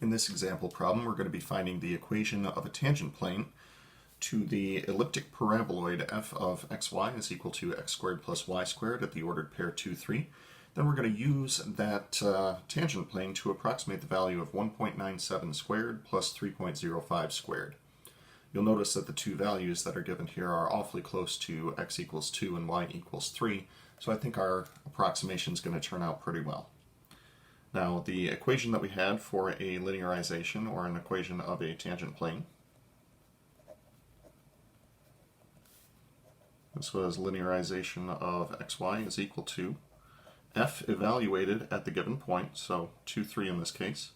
In this example problem, we're going to be finding the equation of a tangent plane to the elliptic paraboloid f of xy is equal to x squared plus y squared at the ordered pair 2, 3. Then we're going to use that tangent plane to approximate the value of 1.97 squared plus 3.05 squared. You'll notice that the two values that are given here are awfully close to x equals 2 and y equals 3, so I think our approximation is going to turn out pretty well. Now, the equation that we had for a linearization, or an equation of a tangent plane, this was linearization of xy is equal to f evaluated at the given point, so 2, 3 in this case,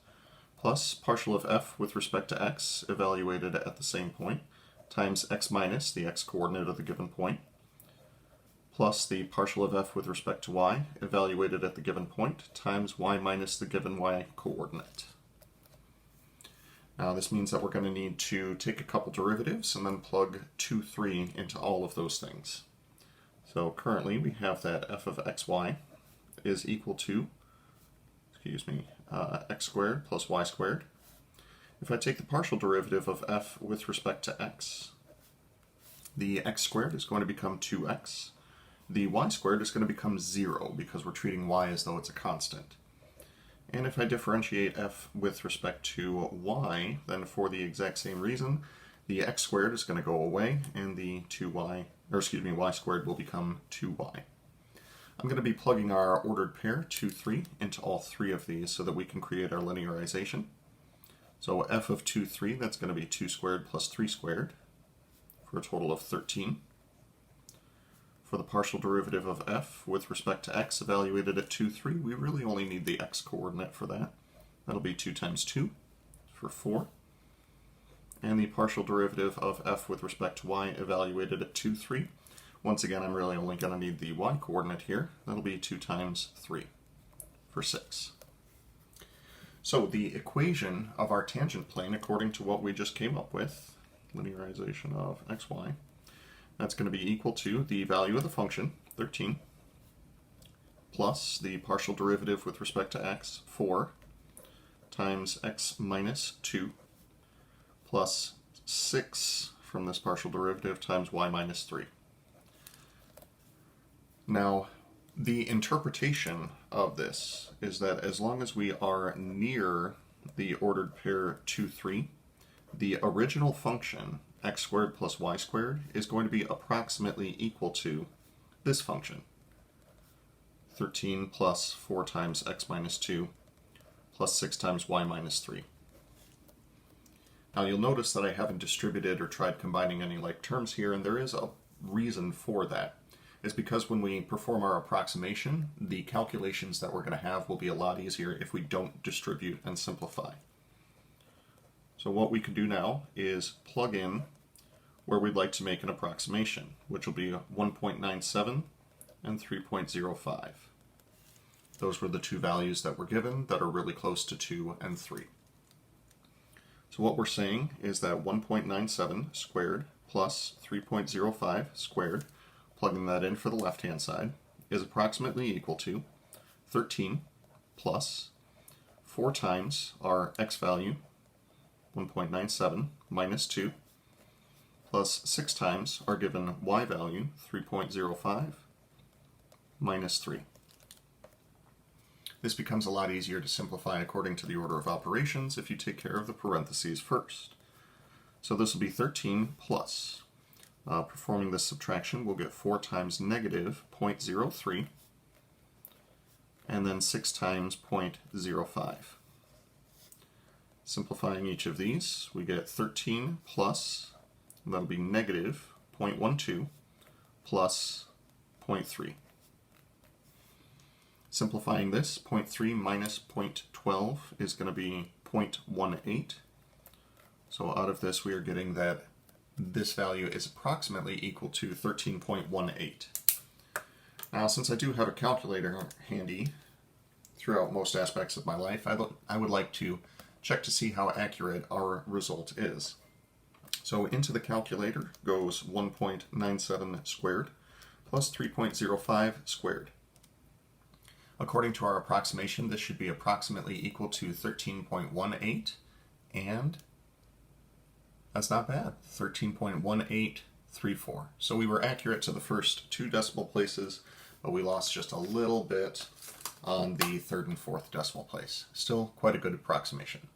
plus partial of f with respect to x evaluated at the same point, times x minus the x coordinate of the given point, plus the partial of f with respect to y evaluated at the given point, times y minus the given y coordinate. Now this means that we're going to need to take a couple derivatives and then plug 2, 3 into all of those things. So currently we have that f of xy is equal to, x squared plus y squared. If I take the partial derivative of f with respect to x, the x squared is going to become 2x. The y squared is going to become 0 because we're treating y as though it's a constant. And if I differentiate f with respect to y, then for the exact same reason, the x squared is going to go away and the y squared will become 2y. I'm going to be plugging our ordered pair 2, 3 into all three of these so that we can create our linearization. So f of 2, 3, that's going to be 2 squared plus 3 squared for a total of 13. For the partial derivative of f with respect to x evaluated at 2, 3, we really only need the x coordinate for that. That'll be 2 times 2 for 4. And the partial derivative of f with respect to y evaluated at 2, 3. Once again, I'm really only going to need the y coordinate here. That'll be 2 times 3 for 6. So the equation of our tangent plane, according to what we just came up with, linearization of xy, that's going to be equal to the value of the function, 13, plus the partial derivative with respect to x, 4, times x minus 2, plus 6 from this partial derivative times y minus 3. Now, the interpretation of this is that as long as we are near the ordered pair 2, 3, the original function, x squared plus y squared, is going to be approximately equal to this function, 13 plus 4 times x minus 2 plus 6 times y minus 3. Now you'll notice that I haven't distributed or tried combining any like terms here, and there is a reason for that. It's because when we perform our approximation, the calculations that we're going to have will be a lot easier if we don't distribute and simplify. So what we can do now is plug in where we'd like to make an approximation, which will be 1.97 and 3.05. Those were the two values that were given that are really close to 2 and 3. So what we're saying is that 1.97 squared plus 3.05 squared, plugging that in for the left-hand side, is approximately equal to 13 plus 4 times our x value, 1.97 minus 2, plus 6 times our given y value, 3.05, minus 3. This becomes a lot easier to simplify according to the order of operations if you take care of the parentheses first. So this will be 13 plus. Performing this subtraction, we'll get 4 times negative 0.03, and then 6 times 0.05. Simplifying each of these, we get 13 plus, that'll be negative 0.12 plus 0.3. Simplifying this, 0.3 minus 0.12 is going to be 0.18. So out of this we are getting that this value is approximately equal to 13.18. Now, since I do have a calculator handy throughout most aspects of my life, I would like to check to see how accurate our result is. So into the calculator goes 1.97 squared plus 3.05 squared. According to our approximation, this should be approximately equal to 13.18, and that's not bad, 13.1834. So we were accurate to the first 2 decimal places, but we lost just a little bit on the 3rd and 4th decimal place. Still quite a good approximation.